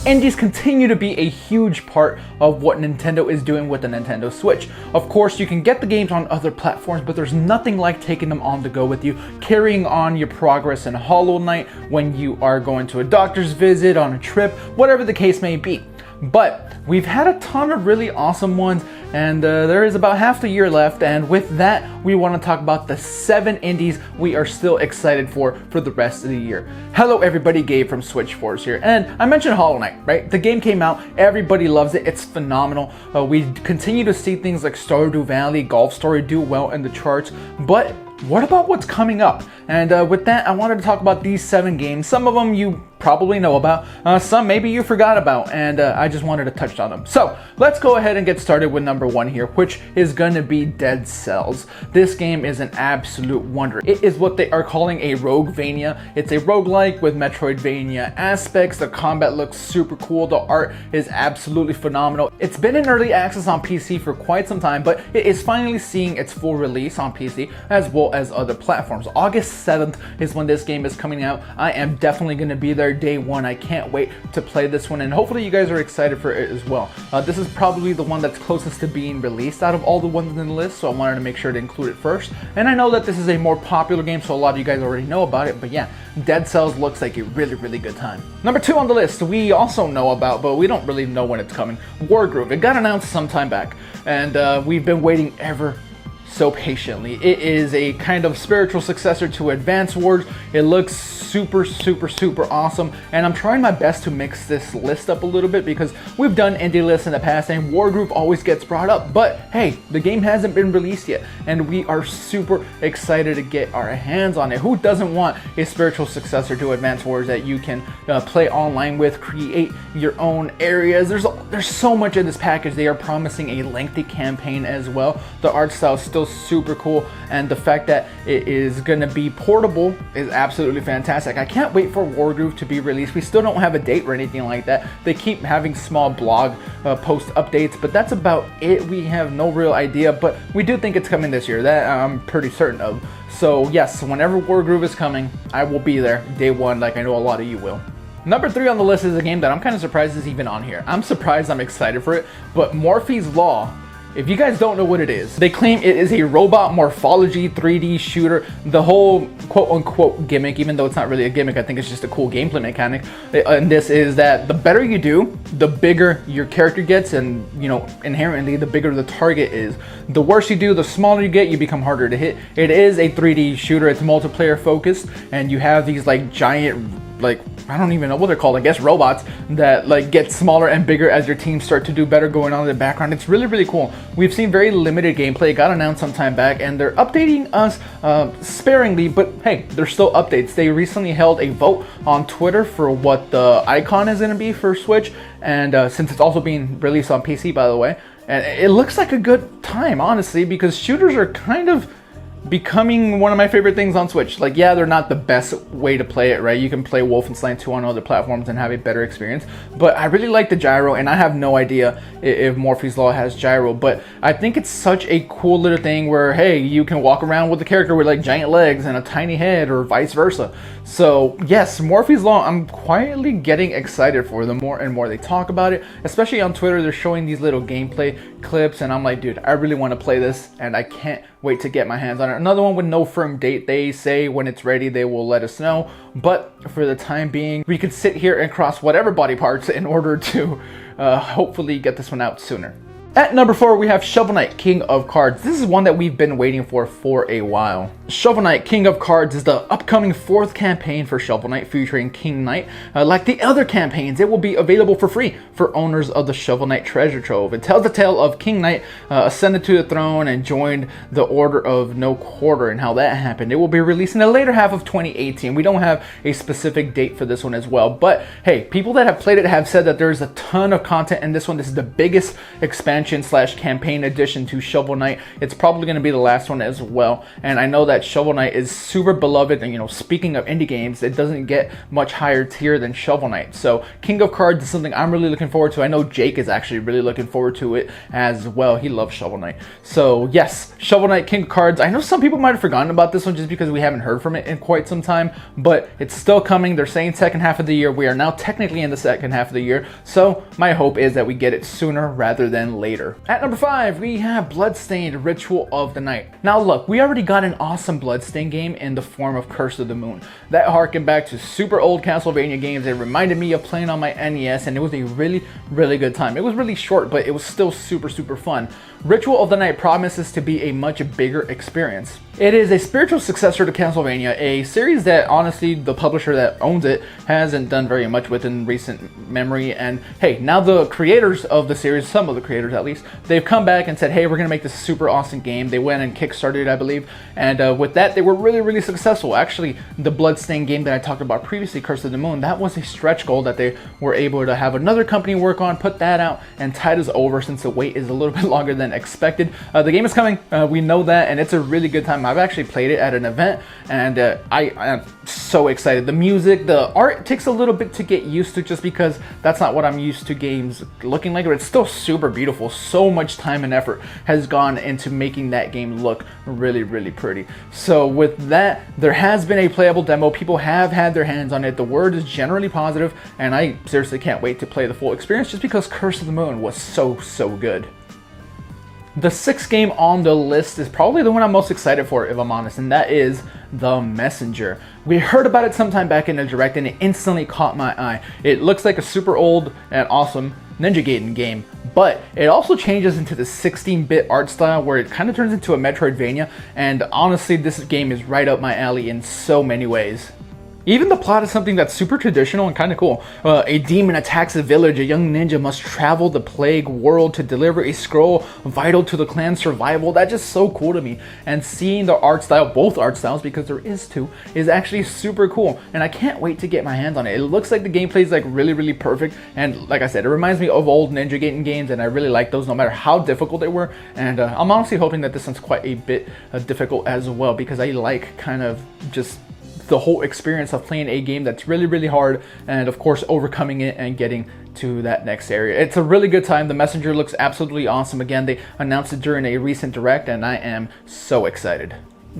indies continue to be a huge part of what Nintendo is doing with the Nintendo Switch. Of course, you can get the games on other platforms, but there's nothing like taking them on the go with you, carrying on your progress in Hollow Knight when you are going to a doctor's visit, on a trip, whatever the case may be. But we've had a ton of really awesome ones, and there is about half the year left, and with that we want to talk about the 7 indies we are still excited for the rest of the year. Hello everybody, Gabe from Switch Force here, and I mentioned Hollow Knight, right? The game came out, everybody loves it, it's phenomenal. We continue to see things like Stardew Valley, Golf Story do well in the charts, but what about what's coming up? And with that, I wanted to talk about these 7 games. Some of them you probably know about, some maybe you forgot about, and I just wanted to touch on them. So let's go ahead and get started with number 1 here, which is gonna be Dead Cells. This game is an absolute wonder. It is what they are calling a Roguevania. It's a roguelike with Metroidvania aspects. The combat looks super cool. The art is absolutely phenomenal. It's been in early access on PC for quite some time, but it is finally seeing its full release on PC as well as other platforms. August 7th is when this game is coming out. I am definitely gonna be there day one. I can't wait to play this one, and hopefully you guys are excited for it as well. This is probably the one that's closest to being released out of all the ones in the list, so I wanted to make sure to include it first. And I know that this is a more popular game, so a lot of you guys already know about it, but yeah, Dead Cells looks like a really good time. Number 2 on the list, we also know about, but we don't really know when it's coming. Wargroove. It got announced some time back, and we've been waiting ever so patiently. It is a kind of spiritual successor to Advance Wars. It looks super awesome, and I'm trying my best to mix this list up a little bit because we've done indie lists in the past and Wargroove always gets brought up, but hey, the game hasn't been released yet and we are super excited to get our hands on it. Who doesn't want a spiritual successor to Advance Wars that you can play online with, create your own areas? There's so much in this package. They are promising a lengthy campaign as well. The art style is still super cool, and the fact that it is going to be portable is absolutely fantastic. I can't wait for Wargroove to be released. We still don't have a date or anything like that. They keep having small blog post updates, but that's about it. We have no real idea, but we do think it's coming this year. That I'm pretty certain of. So yes, whenever Wargroove is coming, I will be there day one, like I know a lot of you will. Number 3 on the list is a game that I'm kind of surprised is even on here. I'm surprised, I'm excited for it, but Morpheus Law. If you guys don't know what it is, they claim it is a robot morphology 3D shooter. The whole quote-unquote gimmick, even though it's not really a gimmick, I think it's just a cool gameplay mechanic. And this is that the better you do, the bigger your character gets, and you know, inherently the bigger the target is. The worse you do, the smaller you get, you become harder to hit. It is a 3D shooter, it's multiplayer focused, and you have these like giant, like, I don't even know what they're called, I guess robots, that like get smaller and bigger as your teams start to do better going on in the background. It's really cool. We've seen very limited gameplay. It got announced some time back and they're updating us sparingly, but hey, they're still updates. They recently held a vote on Twitter for what the icon is going to be for Switch, and since it's also being released on PC, by the way, and it looks like a good time, honestly, because shooters are kind of becoming one of my favorite things on Switch. Like, yeah, they're not the best way to play it, right? You can play Wolfenstein 2 on other platforms and have a better experience, but I really like the gyro, and I have no idea if Morpheus Law has gyro, but I think it's such a cool little thing where, hey, you can walk around with a character with like giant legs and a tiny head, or vice versa. So yes, Morpheus Law, I'm quietly getting excited for. The more and more they talk about it, especially on Twitter, they're showing these little gameplay clips, and I'm like, dude, I really want to play this, and I can't wait to get my hands on it. Another one with no firm date. They say when it's ready they will let us know, but for the time being we could sit here and cross whatever body parts in order to hopefully get this one out sooner. At number 4, we have Shovel Knight King of Cards. This is one that we've been waiting for a while. Shovel Knight King of Cards is the upcoming 4th campaign for Shovel Knight featuring King Knight. Like the other campaigns, it will be available for free for owners of the Shovel Knight Treasure Trove. It tells the tale of King Knight ascended to the throne and joined the Order of No Quarter and how that happened. It will be released in the later half of 2018. We don't have a specific date for this one as well, but hey, people that have played it have said that there's a ton of content in this one. This is the biggest expansion expansion slash campaign addition to Shovel Knight. It's probably going to be the last one as well. And I know that Shovel Knight is super beloved. And, you know, speaking of indie games, it doesn't get much higher tier than Shovel Knight. So King of Cards is something I'm really looking forward to. I know Jake is actually really looking forward to it as well. He loves Shovel Knight. So yes, Shovel Knight, King of Cards. I know some people might have forgotten about this one just because we haven't heard from it in quite some time, but it's still coming. They're saying second half of the year. We are now technically in the second half of the year. So my hope is that we get it sooner rather than later. At number 5, we have Bloodstained Ritual of the Night. Now look, we already got an awesome Bloodstained game in the form of Curse of the Moon. That harkened back to super old Castlevania games. It reminded me of playing on my NES, and it was a really good time. It was really short, but it was still super fun. Ritual of the Night promises to be a much bigger experience. It is a spiritual successor to Castlevania, a series that honestly the publisher that owns it hasn't done very much with in recent memory. And hey, now the creators of the series, some of the creators at least, they've come back and said, hey, we're gonna make this super awesome game. They went and kickstarted it, I believe, and with that they were really successful. Actually, the Bloodstained game that I talked about previously, Curse of the Moon, that was a stretch goal that they were able to have another company work on, put that out, and tide us over since the wait is a little bit longer than expected. The game is coming, we know that, and it's a really good time. I've actually played it at an event, and I am so excited. The music, the art takes a little bit to get used to just because that's not what I'm used to games looking like, but it's still super beautiful. So much time and effort has gone into making that game look really pretty. So with that, there has been a playable demo. People have had their hands on it. The word is generally positive, and I seriously can't wait to play the full experience just because Curse of the Moon was so good. The 6th game on the list is probably the one I'm most excited for, if I'm honest, and that is The Messenger. We heard about it sometime back in the Direct, and it instantly caught my eye. It looks like a super old and awesome Ninja Gaiden game, but it also changes into the 16-bit art style where it kind of turns into a Metroidvania, and honestly, this game is right up my alley in so many ways. Even the plot is something that's super traditional and kind of cool. A demon attacks a village. A young ninja must travel the plague world to deliver a scroll vital to the clan's survival. That's just so cool to me. And seeing the art style, both art styles, because there is two, is actually super cool. And I can't wait to get my hands on it. It looks like the gameplay is like really perfect. And like I said, it reminds me of old Ninja Gaiden games, and I really like those no matter how difficult they were. And I'm honestly hoping that this one's quite a bit difficult as well, because I like kind of just the whole experience of playing a game that's really hard, and of course overcoming it and getting to that next area. It's a really good time. The Messenger looks absolutely awesome. Again, they announced it during a recent Direct, and I am so excited.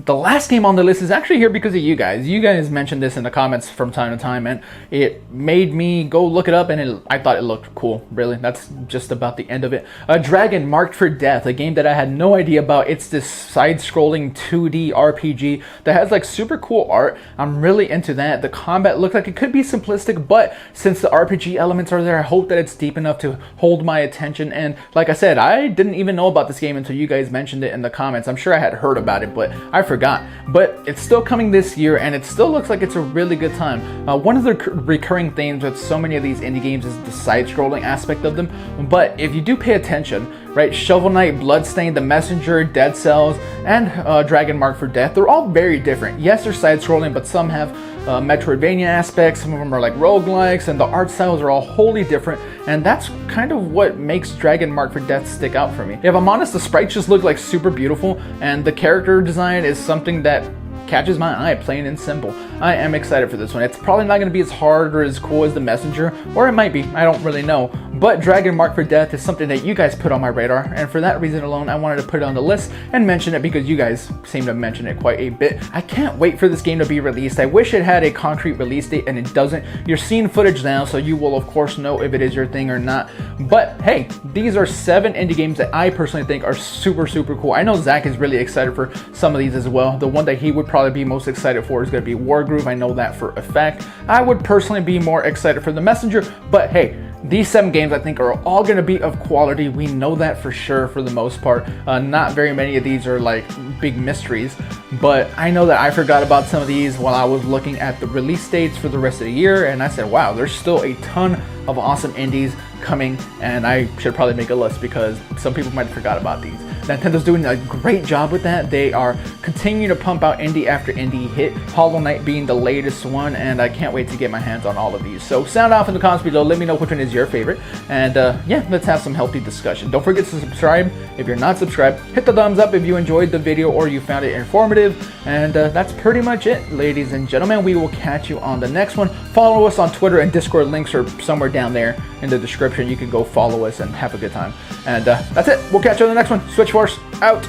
The last game on the list is actually here because of you guys. You guys mentioned this in the comments from time to time, and it made me go look it up, and I thought it looked cool. Really, that's just about the end of it. Dragonmark for Death, a game that I had no idea about. It's this side-scrolling 2D RPG that has like super cool art. I'm really into that. The combat looks like it could be simplistic, but since the RPG elements are there, I hope that it's deep enough to hold my attention. And like I said, I didn't even know about this game until you guys mentioned it in the comments. I'm sure I had heard about it, but I forgot. But it's still coming this year, and it still looks like it's a really good time. One of the recurring themes with so many of these indie games is the side-scrolling aspect of them, but if you do pay attention, right, Shovel Knight, Bloodstained, The Messenger, Dead Cells, and Dragonmark for Death, they're all very different. Yes, they're side-scrolling, but some have Metroidvania aspects, some of them are like roguelikes, and the art styles are all wholly different, and that's kind of what makes Dragonmark for Death stick out for me. If I'm honest, the sprites just look like super beautiful, and the character design is something that catches my eye, plain and simple. I am excited for this one. It's probably not going to be as hard or as cool as The Messenger, or it might be, I don't really know. But Dragonmark for Death is something that you guys put on my radar, and for that reason alone, I wanted to put it on the list and mention it because you guys seem to mention it quite a bit. I can't wait for this game to be released. I wish it had a concrete release date, and it doesn't. You're seeing footage now, so you will of course know if it is your thing or not. But hey, these are 7 indie games that I personally think are super cool. I know Zach is really excited for some of these as well. The one that he would probably be most excited for is going to be Wargroove. I know that for a fact. I would personally be more excited for The Messenger, but hey, these 7 games I think are all going to be of quality. We know that for sure for the most part. Not very many of these are like big mysteries, but I know that I forgot about some of these while I was looking at the release dates for the rest of the year, and I said, wow, there's still a ton of awesome indies coming, and I should probably make a list because some people might have forgot about these. Nintendo's doing a great job with that. They are continuing to pump out indie after indie hit, Hollow Knight being the latest one, and I can't wait to get my hands on all of these. So sound off in the comments below, let me know which one is your favorite, and yeah, let's have some healthy discussion. Don't forget to subscribe if you're not subscribed. Hit the thumbs up if you enjoyed the video or you found it informative, and that's pretty much it, ladies and gentlemen. We will catch you on the next one. Follow us on Twitter, and Discord links are somewhere down there in the description. You can go follow us and have a good time. And that's it. We'll catch you on the next one. Switch Force out.